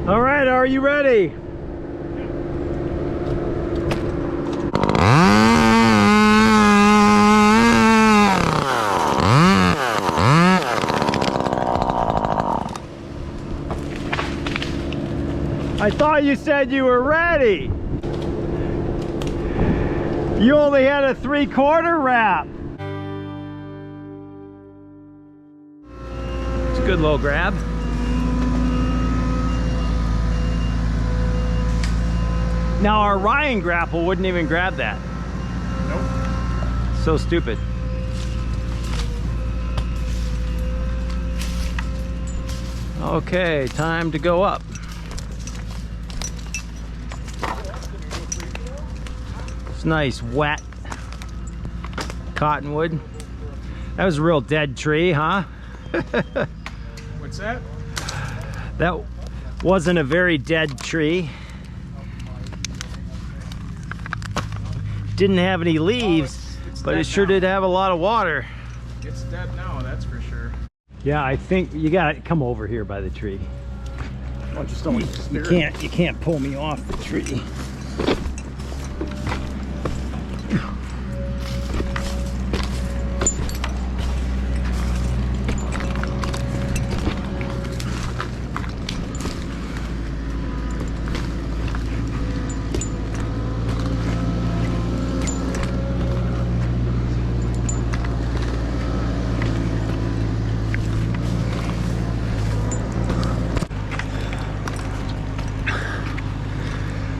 All right, are you ready? I thought you said you were ready. You only had a 3/4 wrap. It's a good little grab. Now our Ryan grapple wouldn't even grab that. Nope. So stupid. Okay, time to go up. It's nice, wet cottonwood. That was a real dead tree, huh? What's that? That wasn't a very dead tree. Didn't have any leaves, but it sure did have a lot of water. It's dead now, that's for sure. Yeah, I think you gotta come over here by the tree. Oh, just don't You can't pull me off the tree.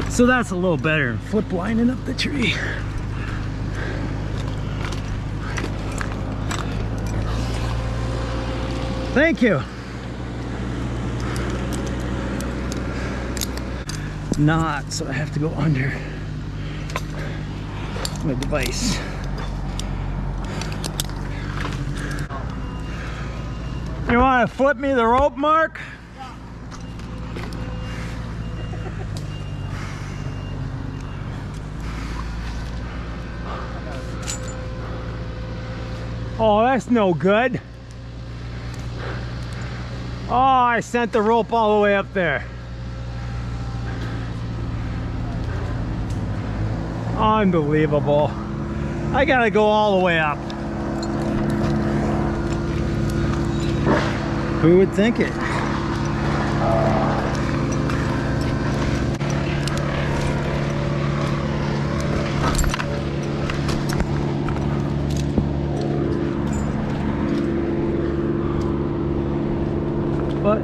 So that's a little better than flip lining up the tree. Thank you. Not, so I have to go under my device. You want to flip me the rope, Mark? Oh, that's no good. Oh, I sent the rope all the way up there. Unbelievable. I gotta go all the way up. Who would think it? But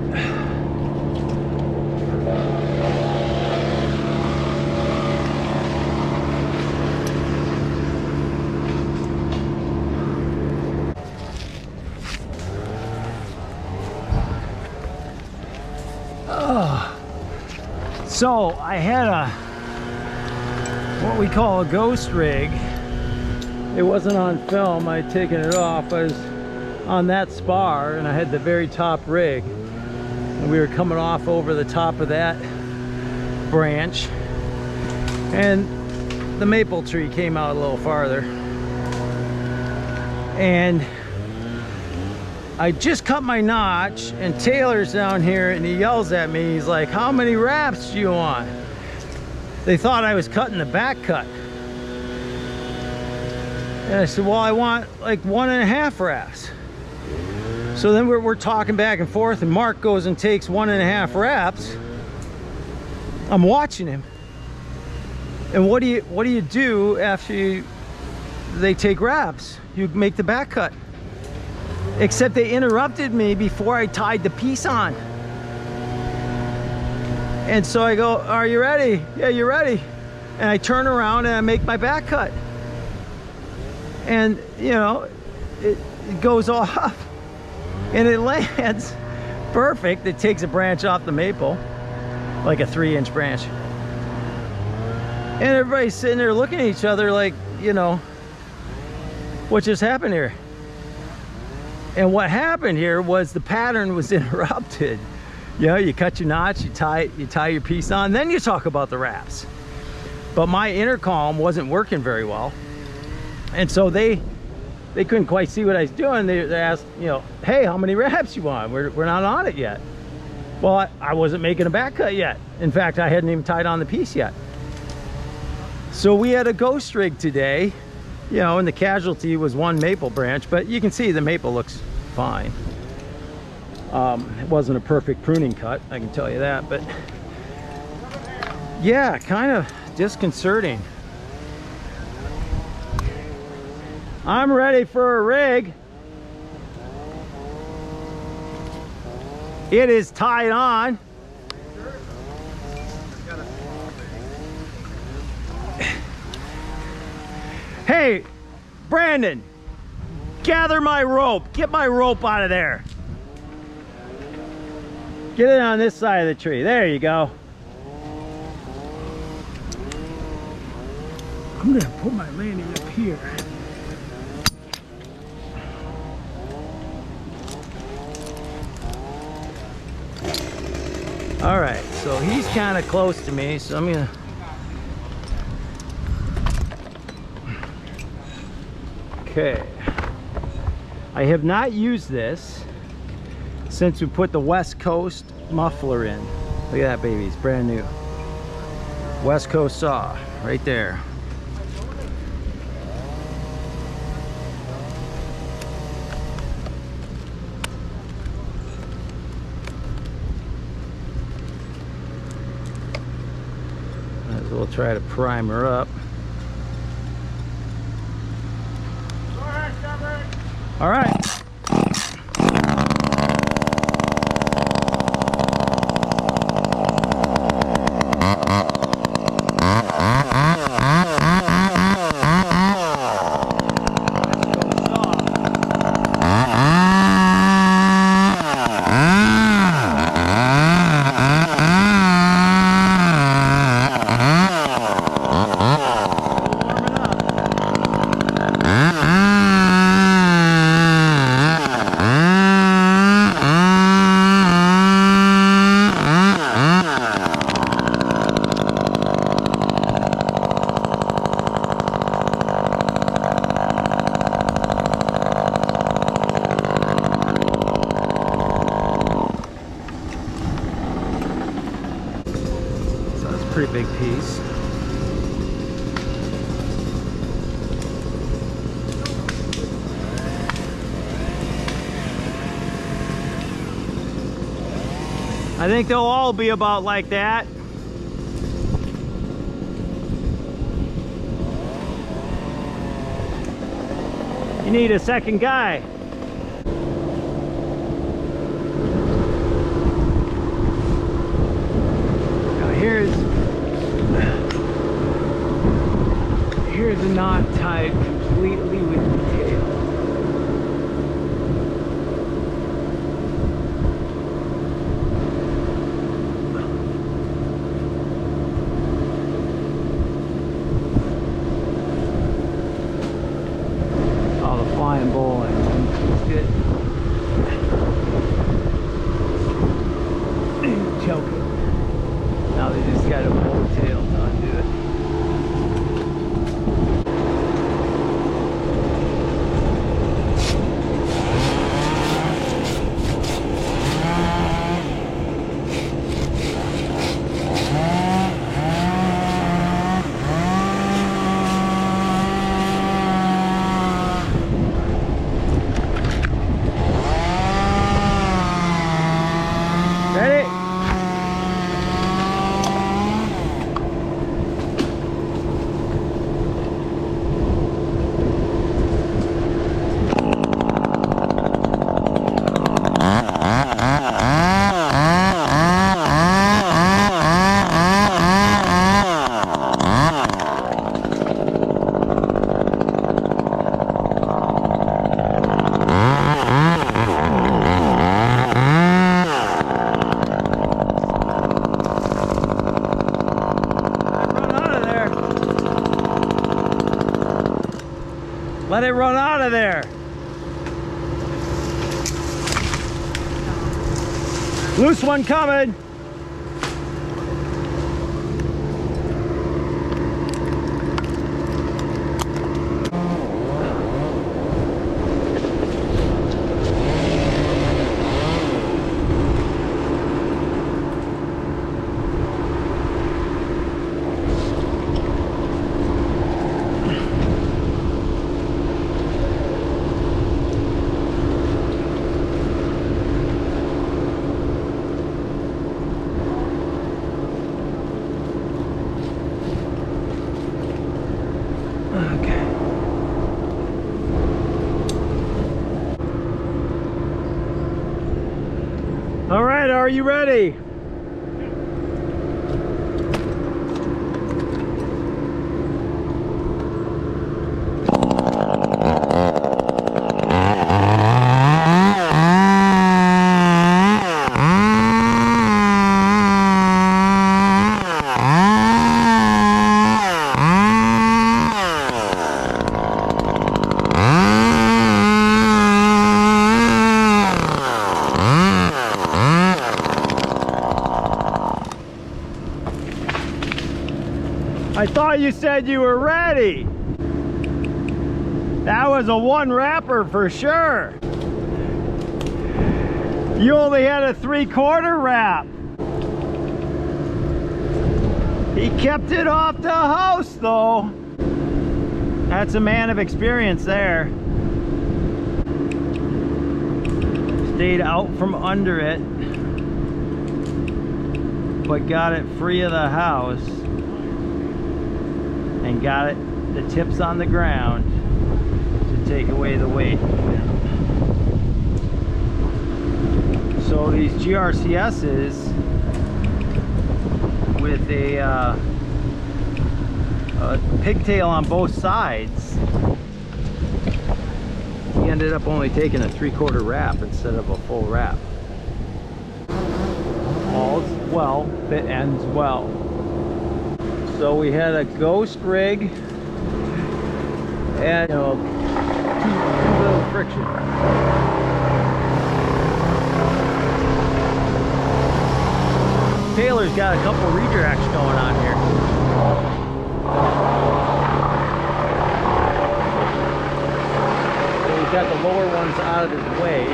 so I had what we call a ghost rig. It wasn't on film. I'd taken it off. I was on that spar and I had the very top rig. And we were coming off over the top of that branch and the maple tree came out a little farther, and I just cut my notch and Taylor's down here and he yells at me. He's like, how many wraps do you want? They thought I was cutting the back cut, and I said, well, I want like 1.5 wraps. So then we're talking back and forth and Mark goes and takes 1.5 wraps. I'm watching him. And what do you do after they take wraps? You make the back cut. Except they interrupted me before I tied the piece on. And so I go, are you ready? Yeah, you're ready. And I turn around and I make my back cut. And you know, it goes off. And it lands perfect. It takes a branch off the maple, like a 3-inch branch. And everybody's sitting there looking at each other like, you know, what just happened here? And what happened here was the pattern was interrupted. You know, you cut your notch, you tie your piece on, then you talk about the wraps. But my intercom wasn't working very well. And so they couldn't quite see what I was doing. They asked, you know, hey, how many wraps you want? We're not on it yet. Well, I wasn't making a back cut yet. In fact, I hadn't even tied on the piece yet. So we had a ghost rig today, you know, and the casualty was one maple branch, but you can see the maple looks fine. It wasn't a perfect pruning cut, I can tell you that, but yeah, kind of disconcerting. I'm ready for a rig. It is tied on. Hey, Brandon, gather my rope. Get my rope out of there. Get it on this side of the tree. There you go. I'm gonna put my landing up here. All right, so he's kind of close to me, so I'm gonna okay. I have not used this since we put the West Coast muffler in. Look at that, baby, it's brand new. West Coast saw, right there. Might as well try to prime her up. All right. Pretty big piece. I think they'll all be about like that. You need a second guy. Here's a knot tied completely with the tail. Oh, the flying bowline. It's good. Choke it. Now they just got to pull the tail to undo it. Let it run out of there. Loose one coming. All right, are you ready? I thought you said you were ready. That was a one wrapper for sure. You only had a 3/4 wrap. He kept it off the house though. That's a man of experience there. Stayed out from under it, but got it free of the house. And got it, the tips on the ground to take away the weight. So these GRCSs with a pigtail on both sides, he ended up only taking a 3/4 wrap instead of a full wrap. All's well that ends well. So we had a ghost rig and too little friction. Taylor's got a couple redirects going on here. So he's got the lower ones out of his way.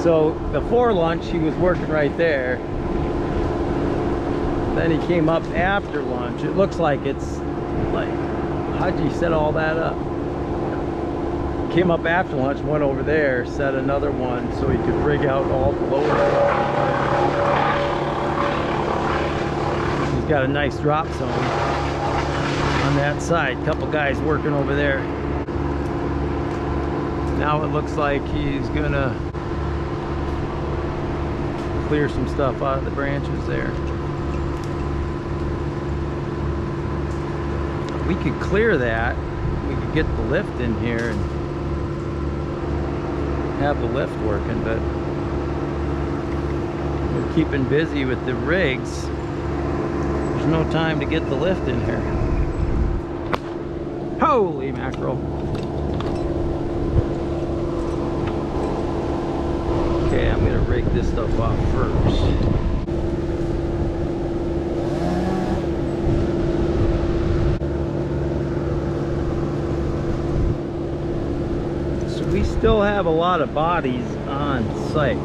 So before lunch he was working right there. Then he came up after lunch. It looks like it's like, how'd you set all that up? Came up after lunch, went over there, set another one so he could rig out all the lower. He's got a nice drop zone on that side. Couple guys working over there. Now it looks like he's gonna clear some stuff out of the branches there. We could clear that. We could get the lift in here and have the lift working, but we're keeping busy with the rigs. There's no time to get the lift in here. Holy mackerel. Okay, I'm gonna rig this stuff off first. So we still have a lot of bodies on site.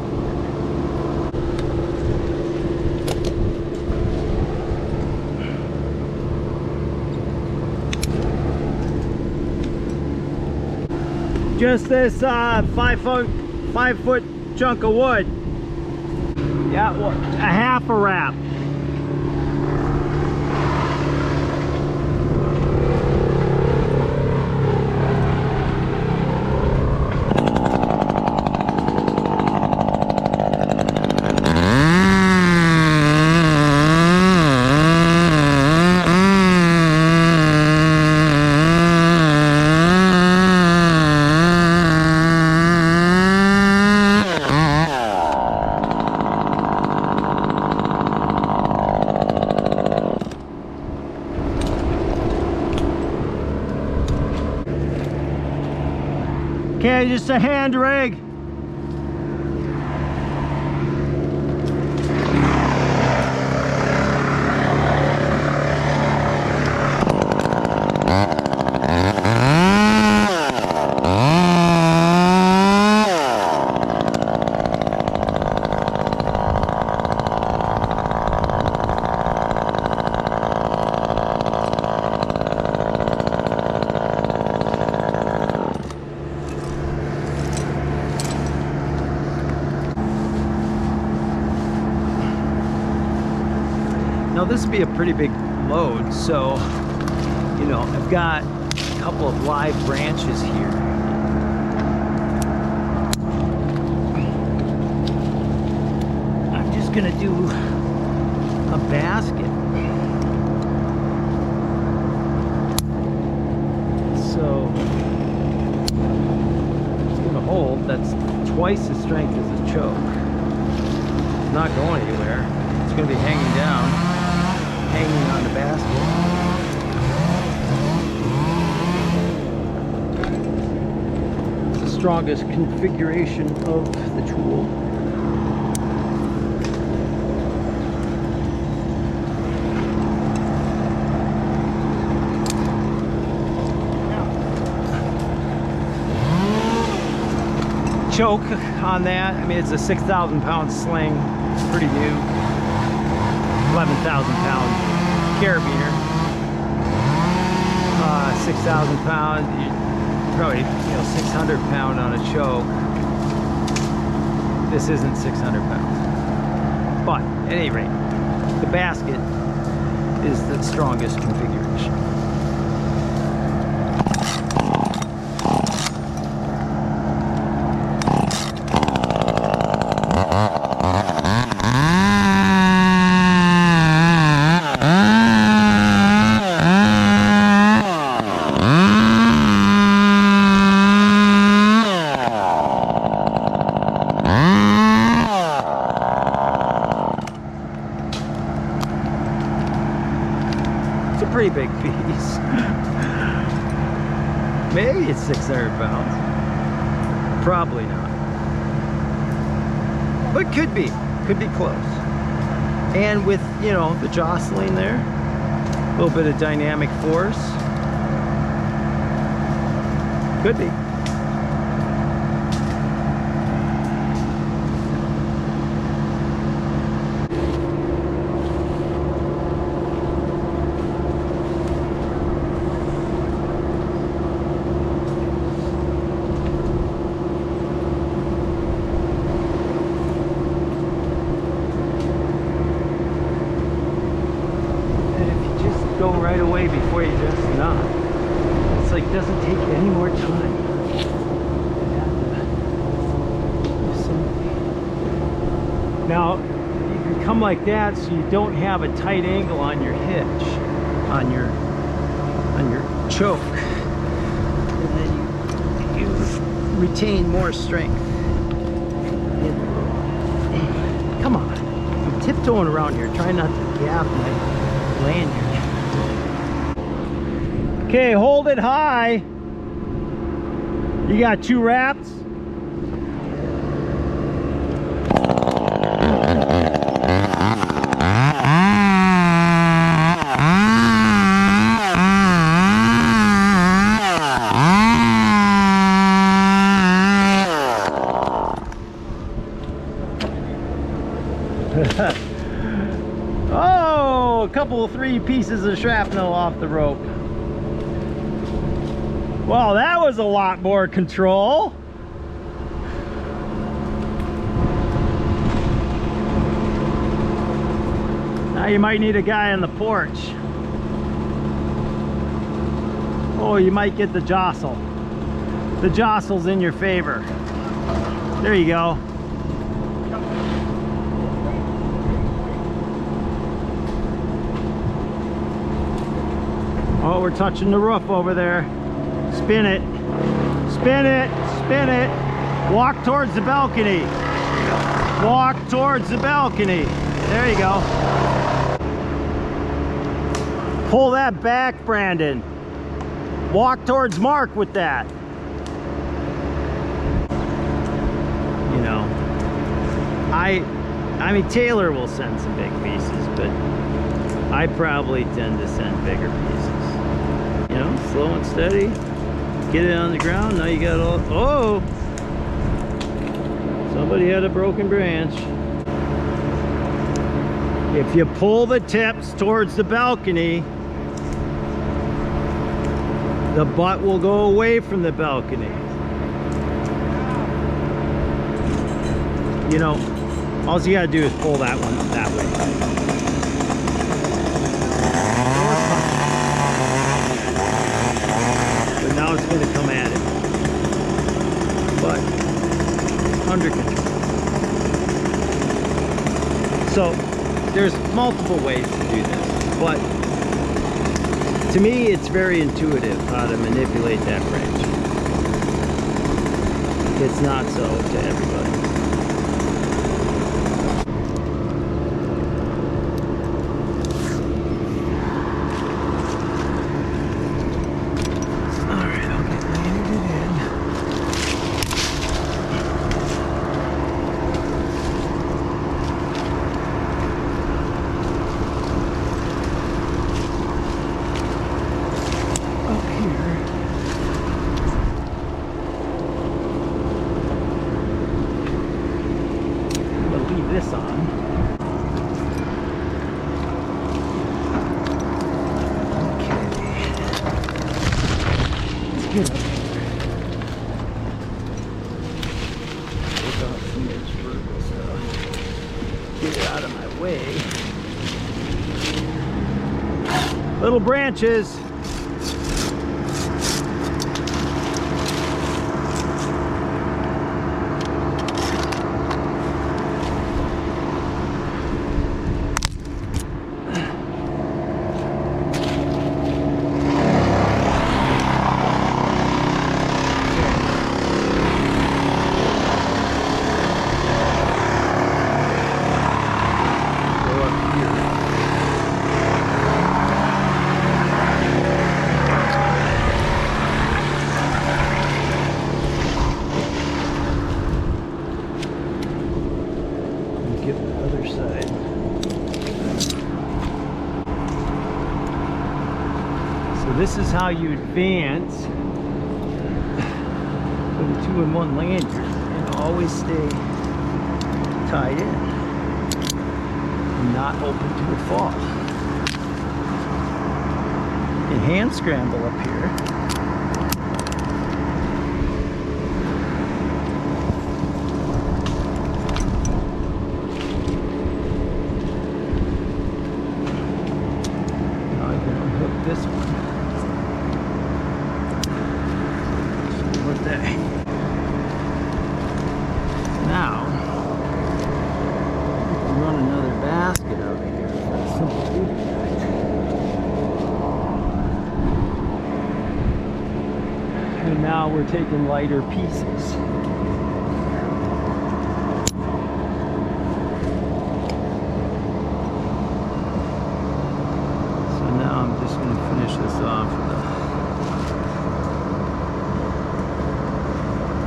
Just this 5 foot chunk of wood. Yeah, well, a half a wrap. Okay, just a hand rig. Now this would be a pretty big load, so you know, I've got a couple of live branches here. gonna do a basket. So it's gonna hold. That's twice the strength as a choke. It's not going anywhere. It's gonna be hanging down, hanging on the basket. It's the strongest configuration of the tool. Choke on that. I mean, it's a 6,000 pound sling. It's pretty new. 11,000 pound carabiner. 6,000 pound. Probably 600 pound on a choke. This isn't 600 pounds. But at any rate, the basket is the strongest configuration. Pretty big piece. Maybe it's 600 pounds. Probably not. But could be close. And with, the jostling there, a little bit of dynamic force. Could be. Go right away before you just not. It's like doesn't take any more time. Now you can come like that so you don't have a tight angle on your hitch, on your choke, and then you retain more strength. Come on, I'm tiptoeing around here, trying not to gap my lanyard. Okay, hold it high. You got 2 wraps. Oh, a couple of 3 pieces of shrapnel off the rope. Well, that was a lot more control. Now you might need a guy on the porch. Oh, you might get the jostle. The jostle's in your favor. There you go. Oh, we're touching the roof over there. Spin it, spin it, spin it. Walk towards the balcony. Walk towards the balcony. There you go. Pull that back, Brandon. Walk towards Mark with that. I mean, Taylor will send some big pieces, but I probably tend to send bigger pieces. Slow and steady. Get it on the ground. Now you got all. Oh! Somebody had a broken branch. If you pull the tips towards the balcony, the butt will go away from the balcony. All you gotta do is pull that one that way. But now it's gonna come at it. But under control. So there's multiple ways to do this, but to me it's very intuitive how to manipulate that branch. It's not so to everybody. Alright, I'll get landed it in. Up here. Leave this on. Okay. Let's get up here. Take off some of this vertical stuff. Get it out of my way. Little branches. Get the other side. So this is how you advance with a 2-in-1 lanyard and always stay tied in and not open to a fall. And hand scramble up here. This one. What the heck? Now, we can run another basket out here for the simple duty guide. And now we're taking lighter pieces. Finish this off with the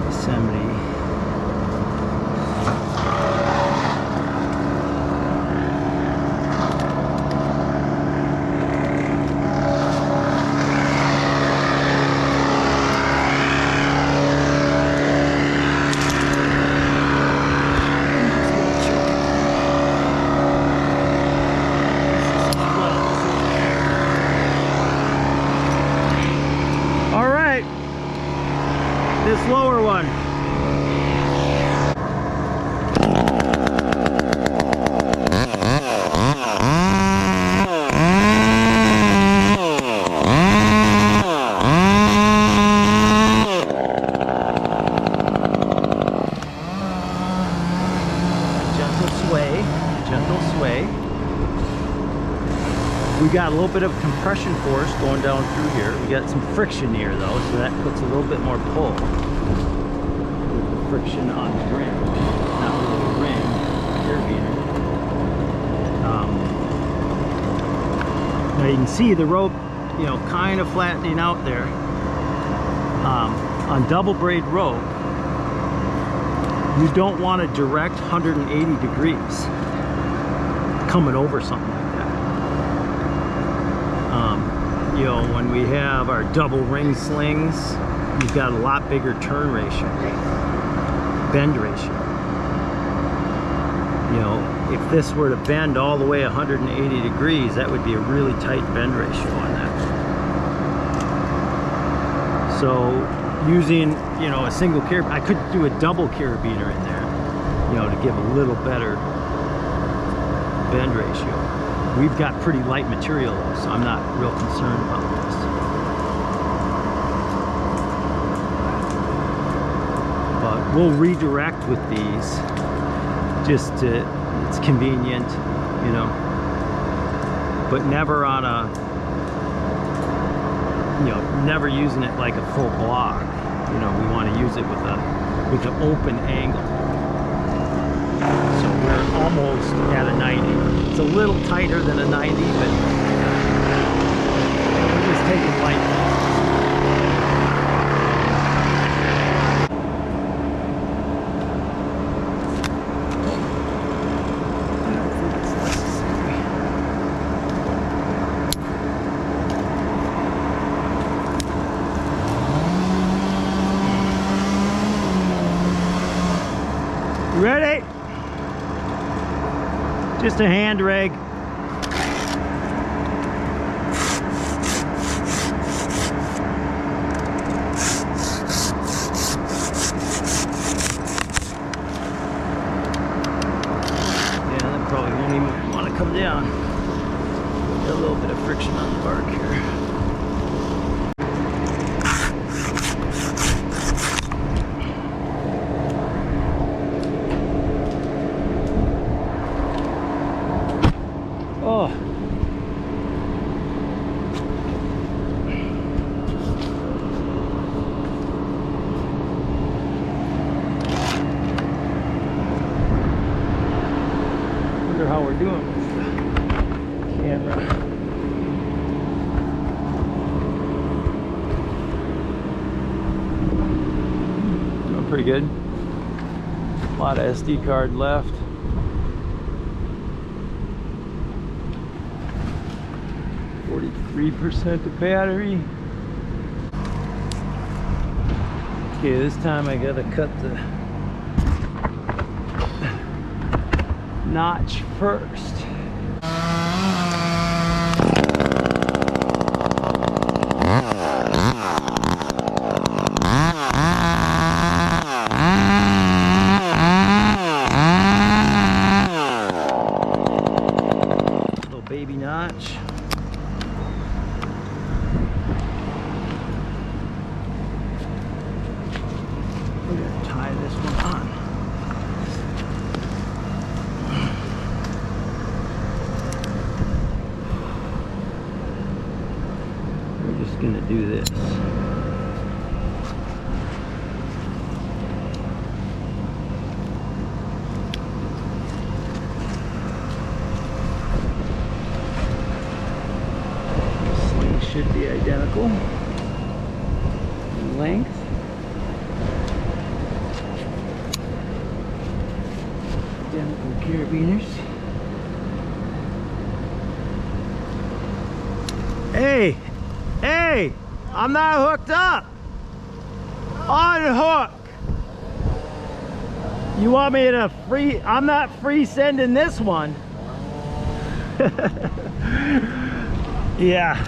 Yosemite. This lower one. Gentle sway. We got a little bit of compression force going down through here. We got some friction here though, so that puts a little bit more pull with the friction on the ring. Not really a ring, carabiner. Now you can see the rope, you know, kind of flattening out there. On double braid rope, you don't want to direct 180 degrees coming over something like that. You know, when we have our double ring slings, you've got a lot bigger turn ratio, bend ratio. You know, if this were to bend all the way 180 degrees, that would be a really tight bend ratio on that. So using, you know, a single carabiner, I could do a double carabiner in there, you know, to give a little better bend ratio. We've got pretty light material though, so I'm not real concerned about this. But we'll redirect with these just to, it's convenient, you know, but never on a, you know, never using it like a full block. You know, we want to use it with an open angle. So we're almost at a 90. It's a little tighter than a 90, but we're just taking light. Ready? Just a hand rag. Yeah, that probably won't even want to come down. Got a little bit of friction on the bark here. Oh. Wonder how we're doing with the camera. Doing pretty good. A lot of SD card left. 43% of battery. Okay, this time I gotta cut the notch first. Little baby notch. We're gonna tie this one on. We're just gonna do this. The sling should be identical in length. Identical carabiners. Hey, hey, I'm not hooked up. Unhook. You want me to free? I'm not free sending this one. Yeah,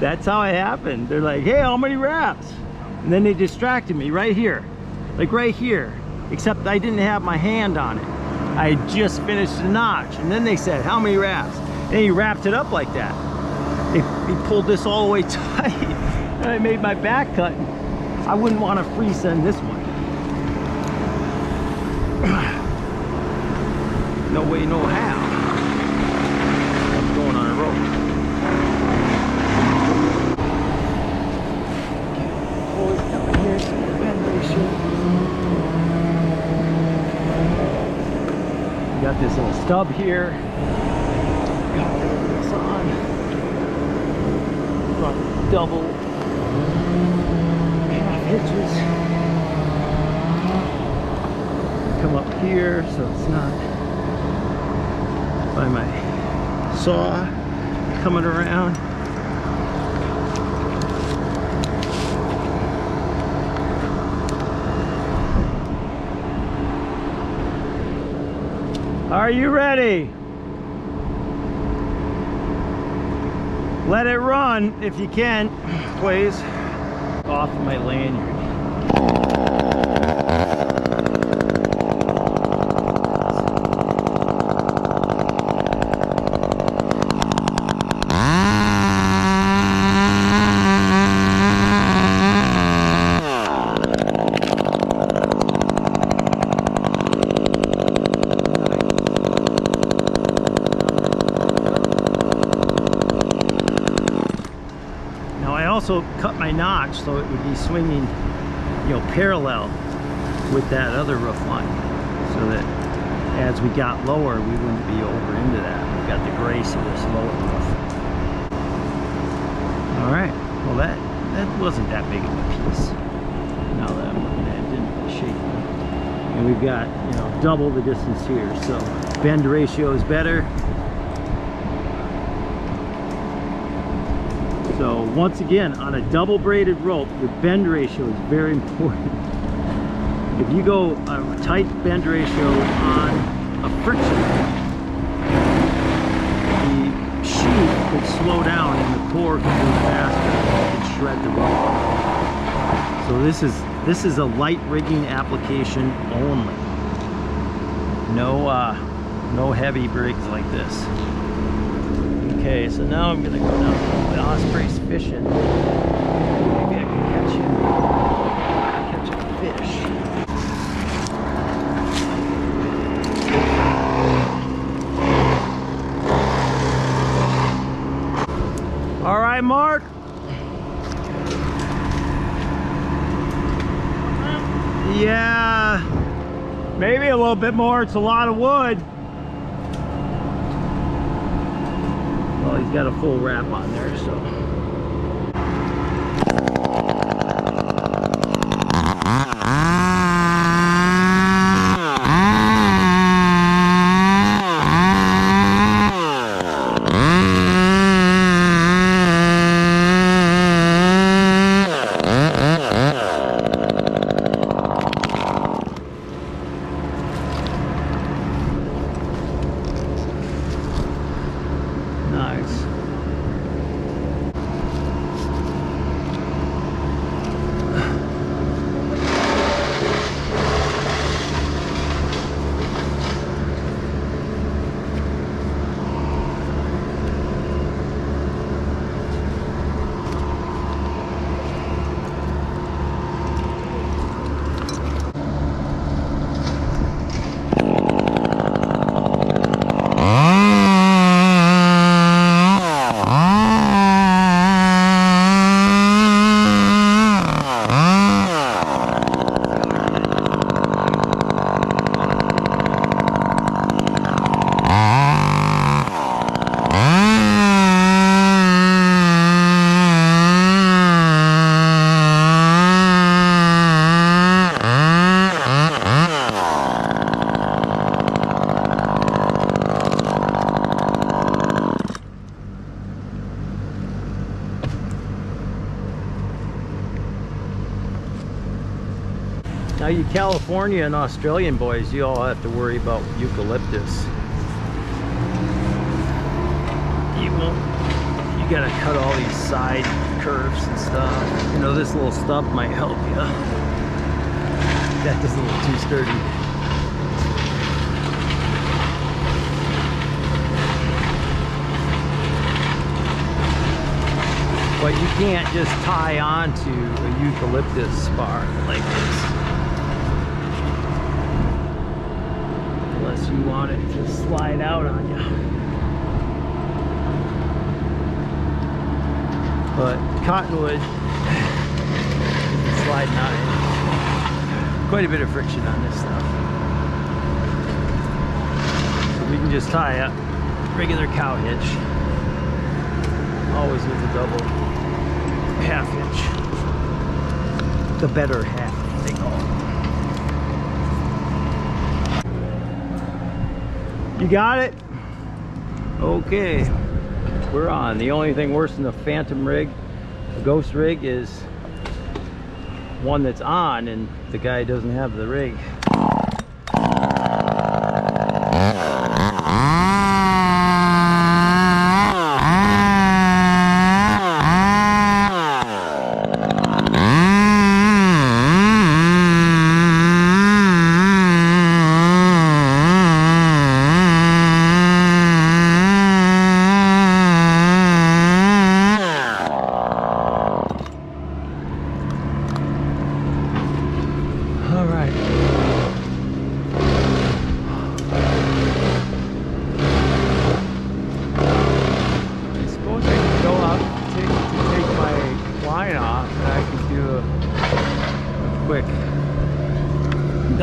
that's how it happened. They're like, hey, how many wraps? And then they distracted me right here, like right here, except I didn't have my hand on it. I had just finished the notch, and then they said, how many wraps? And he wrapped it up like that. He pulled this all the way tight, and I made my back cut. I wouldn't want to free send this one. No way, no how. I'm going on a rope. Pull it down here so the bend ratio. Got this little stub here. Got this on. Run double half hitches. Come up here so it's not by my saw coming around. Are you ready? Let it run if you can, please. Off my lanyard. also cut my notch so it would be swinging, you know, parallel with that other roof line, so that as we got lower, we wouldn't be over into that. We got the grace of this lower roof. All right, well that wasn't that big of a piece. Now that I'm looking at it, didn't really shake me. And we've got, you know, double the distance here, so bend ratio is better. So once again, on a double braided rope, your bend ratio is very important. If you go a tight bend ratio on a friction, the sheet could slow down and the core could move faster and shred the rope. So this is a light rigging application only. No heavy rigs like this. Okay, so now I'm gonna go down to the Osprey's fishing. Maybe I can catch a fish. All right, Mark. Yeah, maybe a little bit more. It's a lot of wood. Well, he's got a full wrap on there, so. Nice. Now you California and Australian boys, you all have to worry about eucalyptus. You gotta cut all these side curves and stuff. You know, this little stuff might help you. That is a little too sturdy. But you can't just tie onto a eucalyptus spar like this. Unless you want it to slide out on you. But cottonwood is sliding out. Quite a bit of friction on this stuff. So we can just tie a regular cow hitch. Always with a double half hitch. The better half, they call it. You got it? Okay, we're on. The only thing worse than a phantom rig, a ghost rig, is one that's on and the guy doesn't have the rig. All right.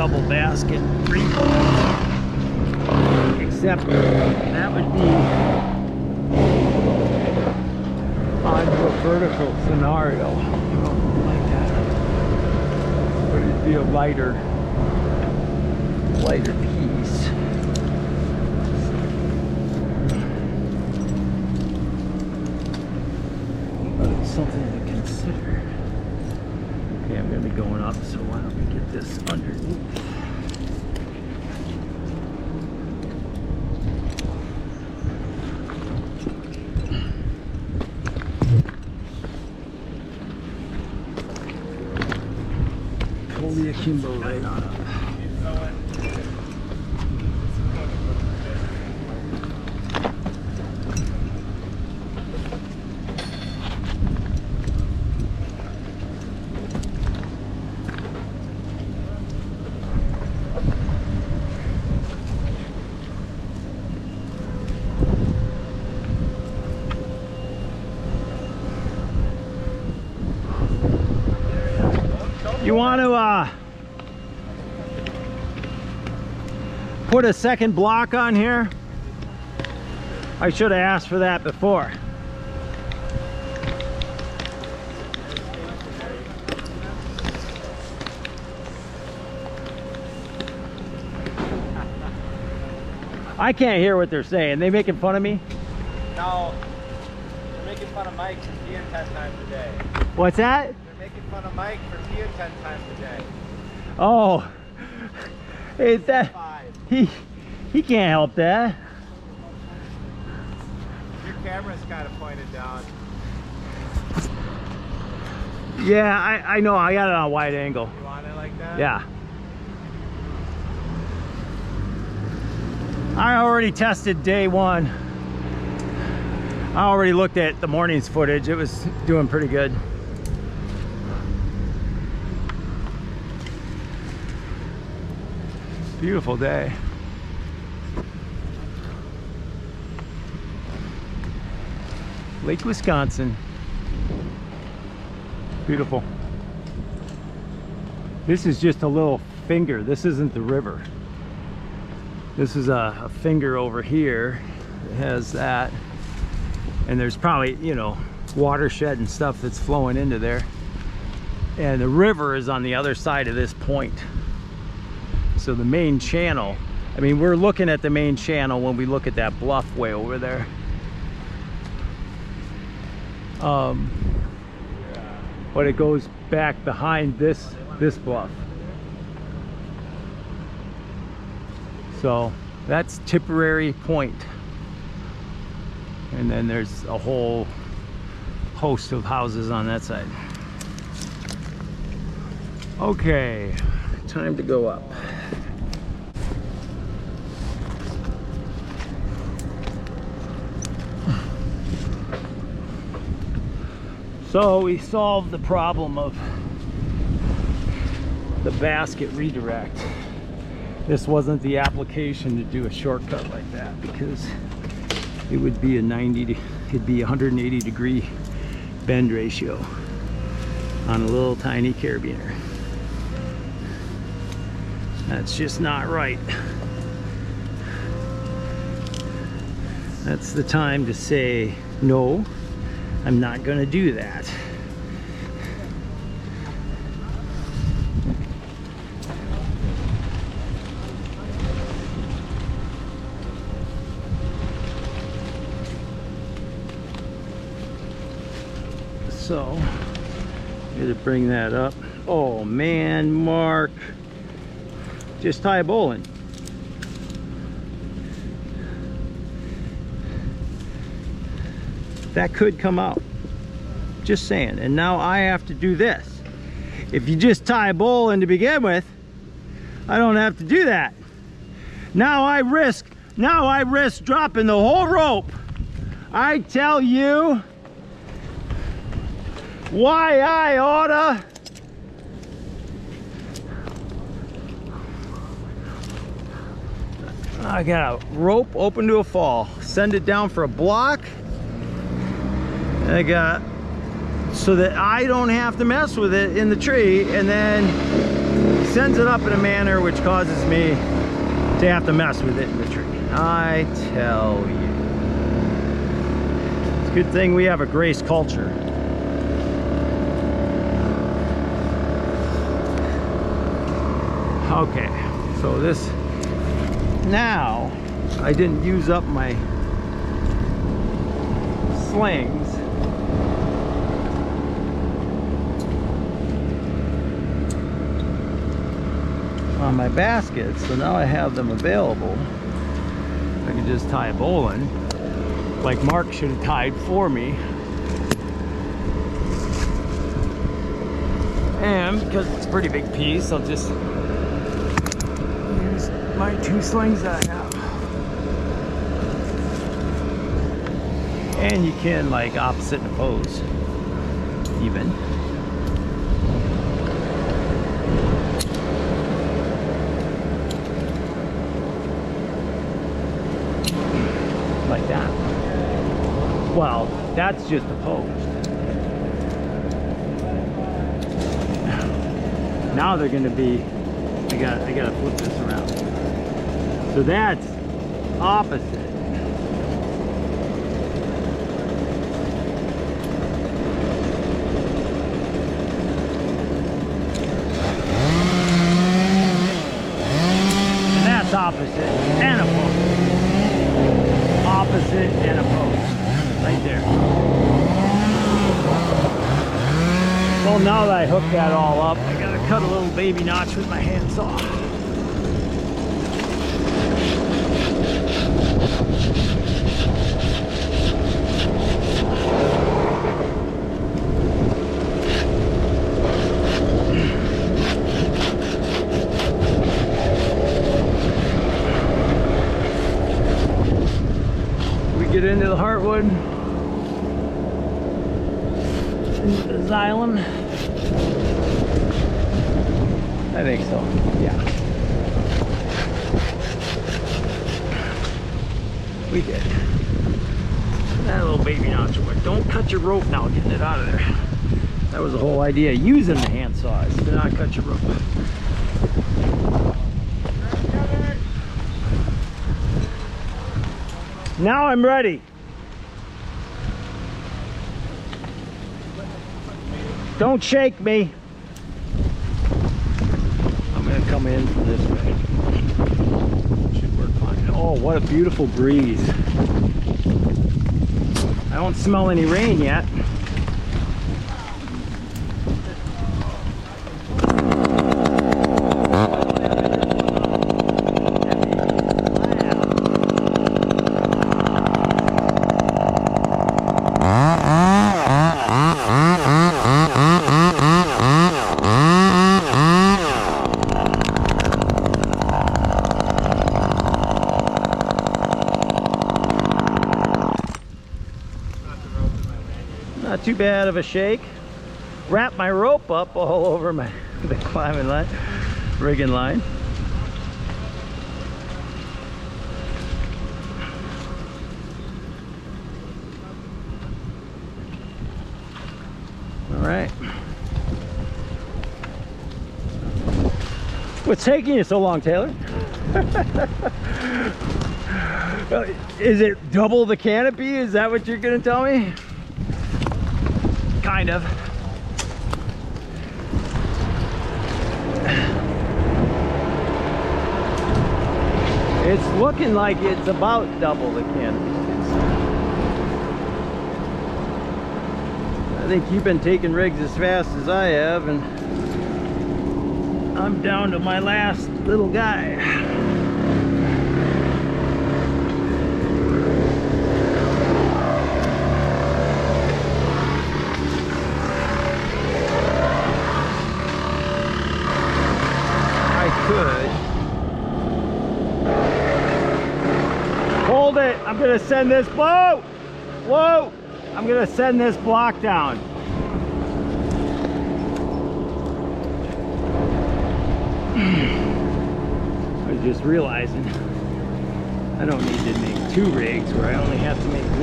double basket except that would be onto a vertical scenario. Like that. But it'd be a lighter piece. But it's something to consider. Okay, I'm going to be going up, so why don't we get this underneath? Pull the akimbo right on up. You want to put a second block on here? I should have asked for that before. I can't hear what they're saying. They making fun of me? No, they're making fun of Mike for peeing 10 times a day. What's that? They're making fun of Mike for peeing 10 times a day. Oh, is that 5. he can't help that. Your camera's kind of pointed down. Yeah, I know. I got it on a wide angle. You want it like that? Yeah. I already tested day one. I already looked at the morning's footage. It was doing pretty good. Beautiful day. Lake Wisconsin. Beautiful. This is just a little finger. This isn't the river. This is a finger over here. It has that. And there's probably, you know, watershed and stuff that's flowing into there. And the river is on the other side of this point. So the main channel, I mean, we're looking at the main channel when we look at that bluff way over there. But it goes back behind this bluff. So that's Tipperary Point. And then there's a whole host of houses on that side. Okay, time to go up. So we solved the problem of the basket redirect. This wasn't the application to do a shortcut like that because it would be a 180 degree bend ratio on a little tiny carabiner. That's just not right. That's the time to say, no, I'm not going to do that. So, I'm going to bring that up. Oh man, Mark. Just tie a bowl in. That could come out. Just saying. And now I have to do this. If you just tie a bowl in to begin with, I don't have to do that. Now I risk dropping the whole rope. I tell you why I oughta. I got a rope open to a fall. Send it down for a block. And I got so that I don't have to mess with it in the tree, and then sends it up in a manner which causes me to have to mess with it in the tree. I tell you. It's a good thing we have a grace culture. Okay, so this, now I didn't use up my slings. On my baskets, so now I have them available. I can just tie a bowline like Mark should have tied for me. And because it's a pretty big piece, I'll just use my 2 slings that I have. And you can like opposite and oppose even. Like that. Well, that's just opposed. Now they're going to be, I gotta flip this around. So that's opposite. And that's opposite and opposed. Opposite and opposed. Right there. Well, now that I hooked that all up, I gotta cut a little baby notch with my handsaw. We get into the heartwood, into the xylem. I think so, yeah. We did. That little baby notch away. Don't cut your rope now getting it out of there. That was the whole idea, using the handsaw is to not cut your rope. Now I'm ready. Don't shake me. I'm gonna come in from this way. Should work fine. Oh, what a beautiful breeze. I don't smell any rain yet. Not too bad of a shake. Wrap my rope up all over the climbing line, rigging line. All right. What's taking you so long, Taylor? Is it double the canopy? Is that what you're gonna tell me? Kind of. It's looking like it's about double the canopy. I think you've been taking rigs as fast as I have, and I'm down to my last little guy. Hold it. I'm gonna send this, whoa, I'm gonna send this block down. I was just realizing I don't need to make 2 rigs where I only have to make 1.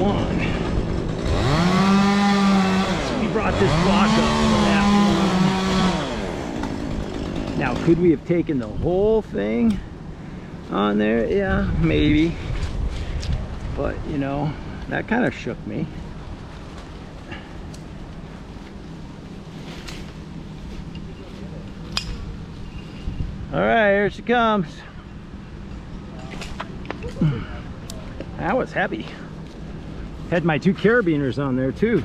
So we brought this block up for that one. Now, could we have taken the whole thing on there? Yeah, maybe. But, you know, that kind of shook me. All right, here she comes. That was heavy. Had my 2 carabiners on there too.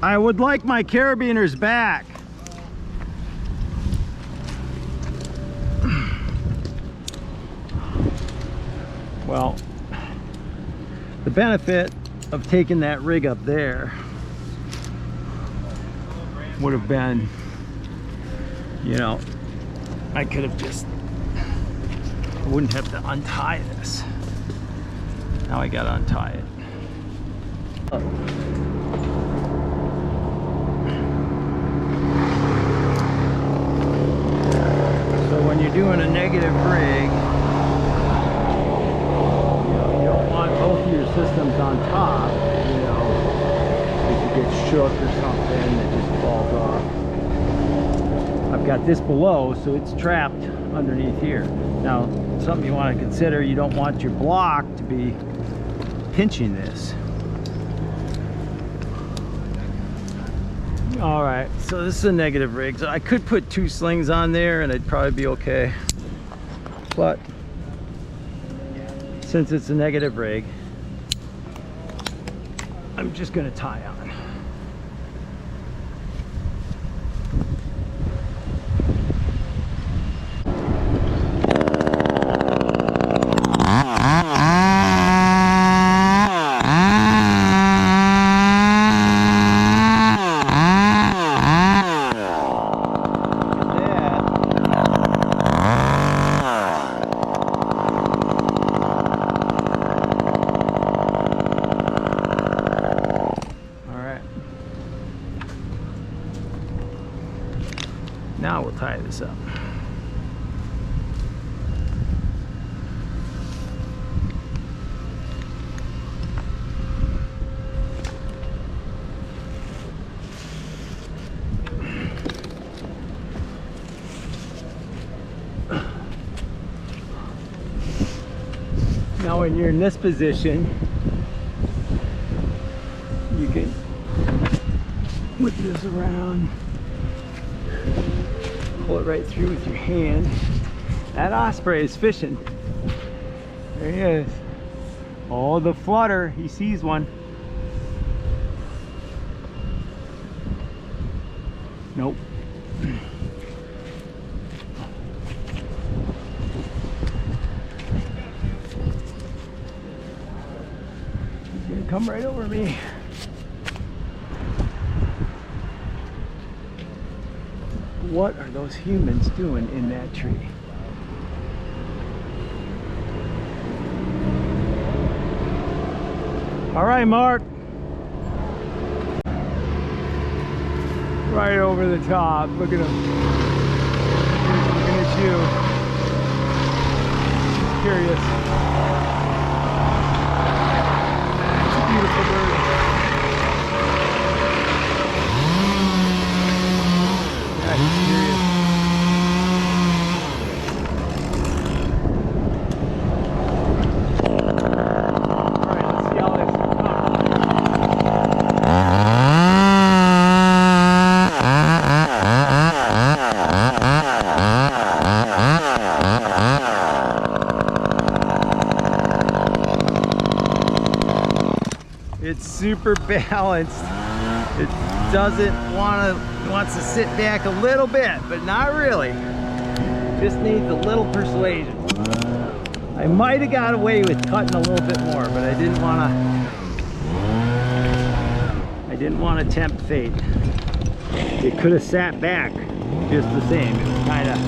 I would like my carabiners back. Well, the benefit of taking that rig up there would have been, you know, I could have just, I wouldn't have to untie this. Now I gotta untie it. So when you're doing a negative rig, you know, you don't want both of your systems on top, you know, if it gets shook or something, it just falls off. I've got this below, so it's trapped underneath here. Now, something you want to consider, you don't want your block to be pinching this. All right, so this is a negative rig. So I could put 2 slings on there and it'd probably be okay. But since it's a negative rig, I'm just gonna tie on. Now we'll tie this up. Now when you're in this position, you can whip this around, pull it right through with your hand. That osprey is fishing. There he is. Oh, the flutter, he sees one. Nope. He's gonna come right over me. What are those humans doing in that tree? All right, Mark. Right over the top. Look at him. He's looking at you. He's curious. It's a beautiful bird. Yeah, he's curious. It's super balanced. It wants to sit back a little bit, but not really. Just needs a little persuasion. I might have got away with cutting a little bit more, but I didn't want to tempt fate. It could have sat back just the same. It was kind of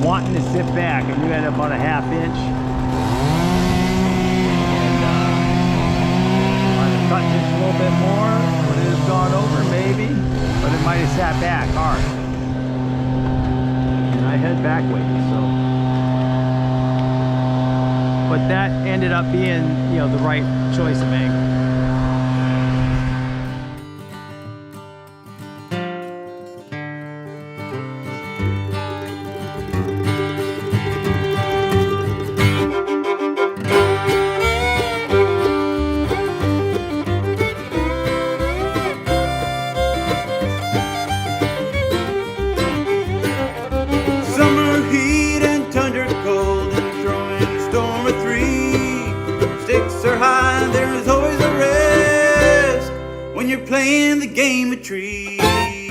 wanting to sit back, and you had about a ½ inch. Cut just a little bit more, would it have gone over? Maybe, but it might have sat back hard. And I head back way, so. But that ended up being, you know, the right choice of angle. playing the game of trees.